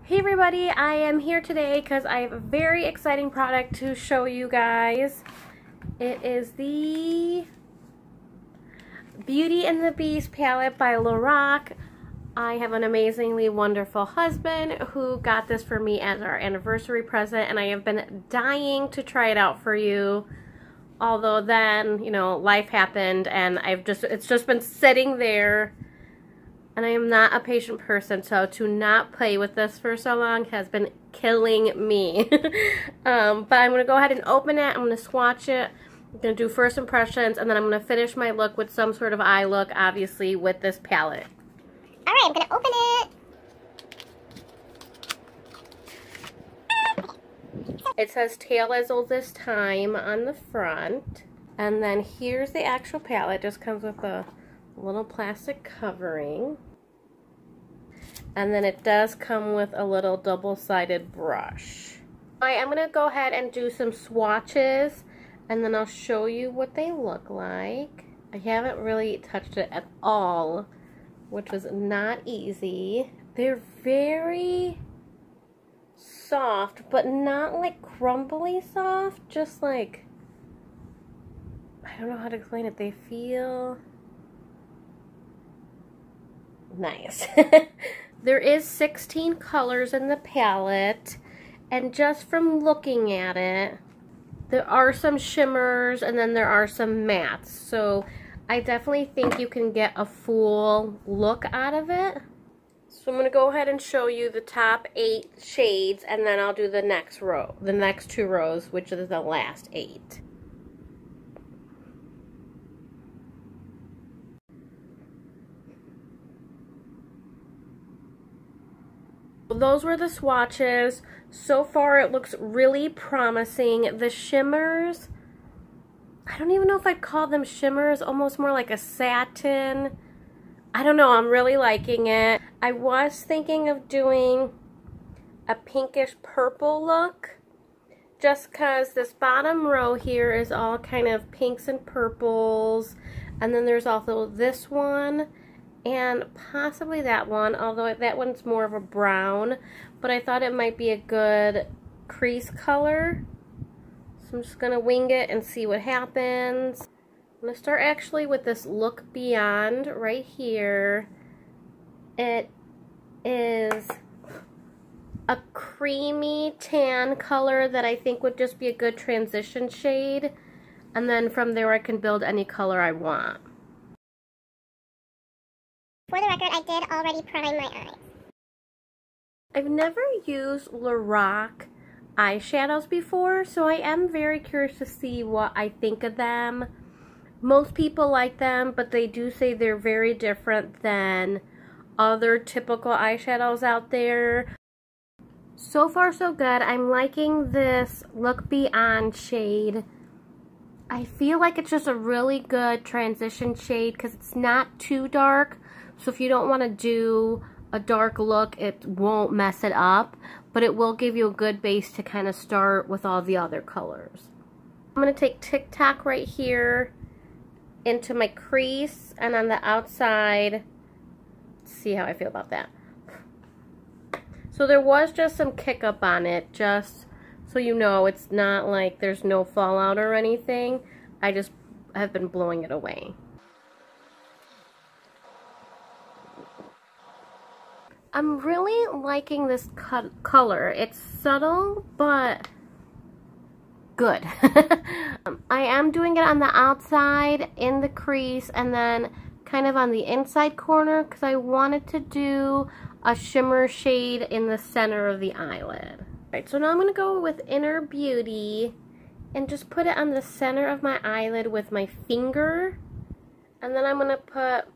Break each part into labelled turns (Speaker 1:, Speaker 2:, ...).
Speaker 1: Hey everybody, I am here today because I have a very exciting product to show you guys. It is the Beauty and the Beast palette by Lorac. I have an amazingly wonderful husband who got this for me as our anniversary present, and I have been dying to try it out for you. Although then, you know, life happened and it's just been sitting there. And I am not a patient person, so to not play with this for so long has been killing me. But I'm going to go ahead and open it. I'm going to swatch it. I'm going to do first impressions, and then I'm going to finish my look with some sort of eye look, obviously, with this palette.
Speaker 2: Alright, I'm going to open it.
Speaker 1: It says Tale as Old as Time on the front. And then here's the actual palette. It just comes with a little plastic covering, and then it does come with a little double-sided brush. I'm going to go ahead and do some swatches, and then I'll show you what they look like. I haven't really touched it at all, which was not easy. They're very soft, but not like crumbly soft, just like, I don't know how to explain it. They feel nice. There is 16 colors in the palette, and just from looking at it, there are some shimmers and then there are some mattes, so I definitely think you can get a full look out of it. So I'm going to go ahead and show you the top 8 shades, and then I'll do the next row, the next 2 rows, which is the last 8. Those were the swatches. So far it looks really promising. The shimmers, I don't even know if I'd call them shimmers, almost more like a satin. I don't know, I'm really liking it. I was thinking of doing a pinkish purple look, just because this bottom row here is all kind of pinks and purples, and then there's also this one and possibly that one, although that one's more of a brown, but I thought it might be a good crease color. So I'm just going to wing it and see what happens. I'm going to start actually with this Look Beyond right here. It is a creamy tan color that I think would just be a good transition shade, and then from there I can build any color I want.
Speaker 2: For the record, I did already prime my eyes.
Speaker 1: I've never used Lorac eyeshadows before, so I am very curious to see what I think of them. Most people like them, but they do say they're very different than other typical eyeshadows out there. So far so good. I'm liking this Look Beyond shade. I feel like it's just a really good transition shade because it's not too dark. So if you don't want to do a dark look, it won't mess it up, but it will give you a good base to kind of start with all the other colors. I'm going to take Tic Tac right here into my crease, and on the outside, see how I feel about that. So there was just some kick up on it, just so you know, it's not like there's no fallout or anything. I just have been blowing it away. I'm really liking this color. It's subtle, but good. I am doing it on the outside, in the crease, and then kind of on the inside corner, because I wanted to do a shimmer shade in the center of the eyelid. Alright, so now I'm going to go with Inner Beauty and just put it on the center of my eyelid with my finger. And then I'm going to put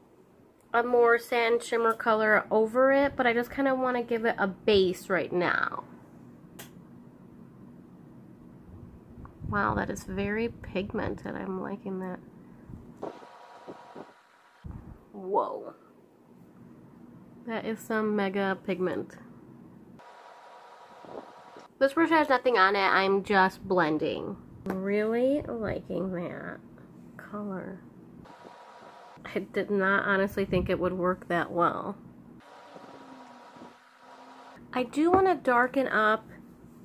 Speaker 1: a more sand shimmer color over it, but I just kind of want to give it a base right now. Wow, that is very pigmented. I'm liking that. Whoa. That is some mega pigment. This brush has nothing on it. I'm just blending. Really liking that color. I did not honestly think it would work that well. I do want to darken up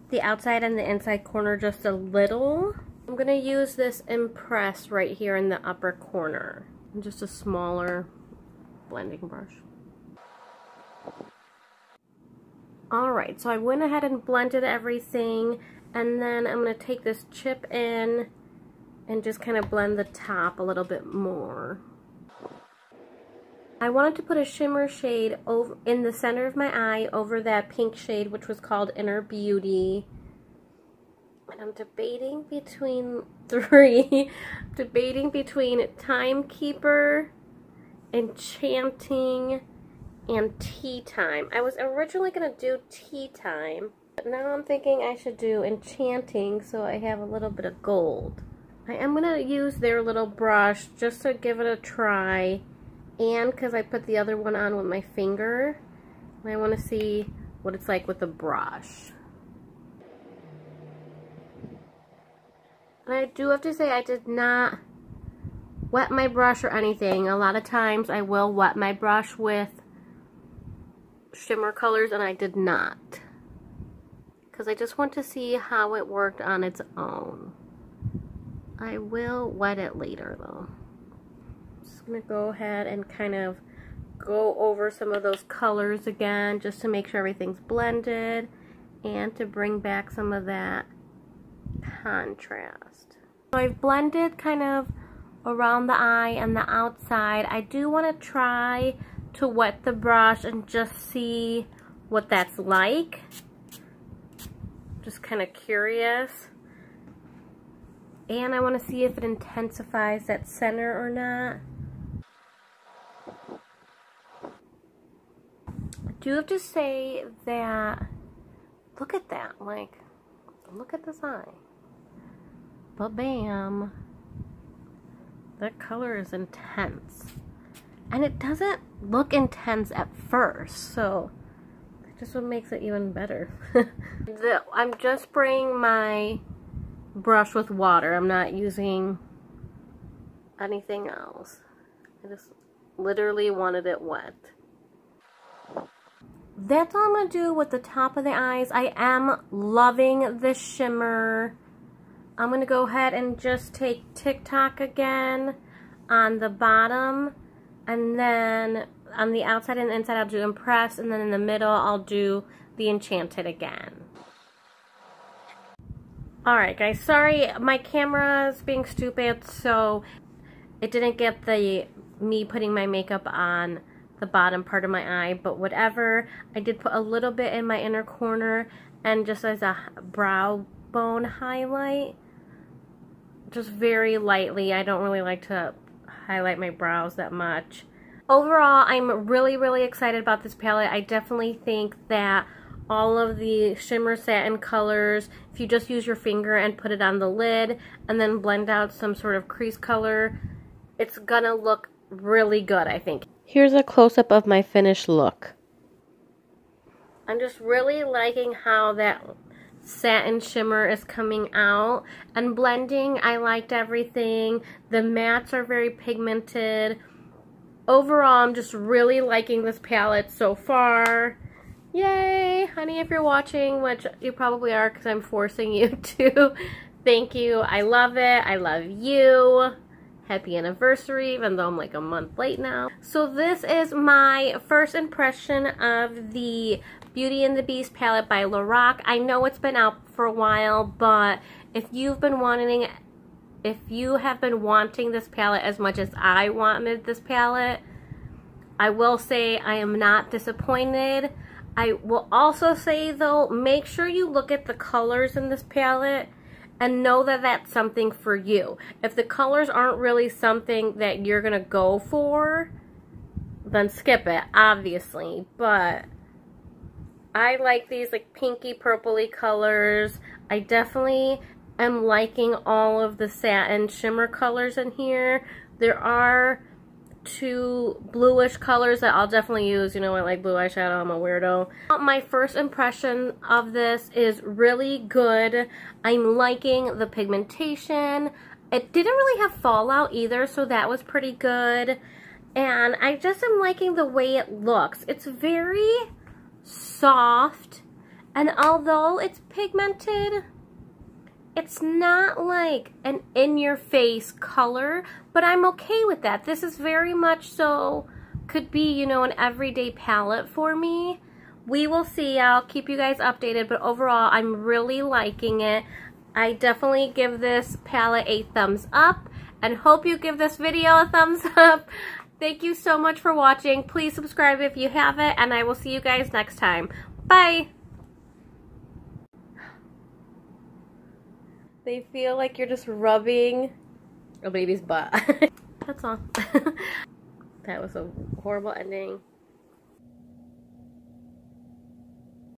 Speaker 1: the outside and the inside corner just a little. I'm going to use this Impress right here in the upper corner. And just a smaller blending brush. Alright, so I went ahead and blended everything, and then I'm going to take this chip in and just kind of blend the top a little bit more. I wanted to put a shimmer shade over in the center of my eye over that pink shade, which was called Inner Beauty. And I'm debating between three. Debating between Timekeeper, Enchanting, and Tea Time. I was originally going to do Tea Time, but now I'm thinking I should do Enchanting so I have a little bit of gold. I am going to use their little brush just to give it a try, and because I put the other one on with my finger, and I want to see what it's like with the brush. And I do have to say I did not wet my brush or anything. A lot of times I will wet my brush with shimmer colors, and I did not. Because I just want to see how it worked on its own. I will wet it later though. Just going to go ahead and kind of go over some of those colors again just to make sure everything's blended and to bring back some of that contrast. So I've blended kind of around the eye and the outside. I do want to try to wet the brush and just see what that's like. Just kind of curious. And I want to see if it intensifies that center or not. I do have to say that, look at that, like, look at this eye. But bam, that color is intense. And it doesn't look intense at first, so that's just what makes it even better. I'm just spraying my brush with water. I'm not using anything else. I just literally wanted it wet. That's all I'm going to do with the top of the eyes. I am loving the shimmer. I'm going to go ahead and just take TikTok again on the bottom, and then on the outside and the inside I'll do Impress, and then in the middle I'll do the Enchanted again. Alright guys, sorry, my camera's being stupid, so it didn't get me putting my makeup on the bottom part of my eye, but whatever. I did put a little bit in my inner corner and just as a brow bone highlight, just very lightly. I don't really like to highlight my brows that much. Overall, I'm really, really excited about this palette. I definitely think that all of the shimmer satin colors, if you just use your finger and put it on the lid and then blend out some sort of crease color, it's gonna look really good, I think. Here's a close-up of my finished look. I'm just really liking how that satin shimmer is coming out, and blending, I liked everything. The mattes are very pigmented. Overall, I'm just really liking this palette so far. Yay! Honey, if you're watching, which you probably are because I'm forcing you to, thank you. I love it. I love you. Happy anniversary, even though I'm like a month late now. So this is my first impression of the Beauty and the Beast palette by Lorac. I know it's been out for a while, but if you have been wanting this palette as much as I wanted this palette, I will say I am not disappointed. I will also say though, make sure you look at the colors in this palette and know that that's something for you. If the colors aren't really something that you're gonna go for, then skip it, obviously. But I like these like pinky purpley colors. I definitely am liking all of the satin shimmer colors in here. There are two bluish colors that I'll definitely use. You know, I like blue eyeshadow, I'm a weirdo. My first impression of this is really good. I'm liking the pigmentation. It didn't really have fallout either, so that was pretty good. And I just am liking the way it looks. It's very soft, and although it's pigmented, it's not like an in-your-face color, but I'm okay with that. This is very much so, could be, you know, an everyday palette for me. We will see. I'll keep you guys updated, but overall, I'm really liking it. I definitely give this palette a thumbs up, and hope you give this video a thumbs up. Thank you so much for watching. Please subscribe if you haven't, and I will see you guys next time. Bye! They feel like you're just rubbing a baby's butt. That's all. That was a horrible ending.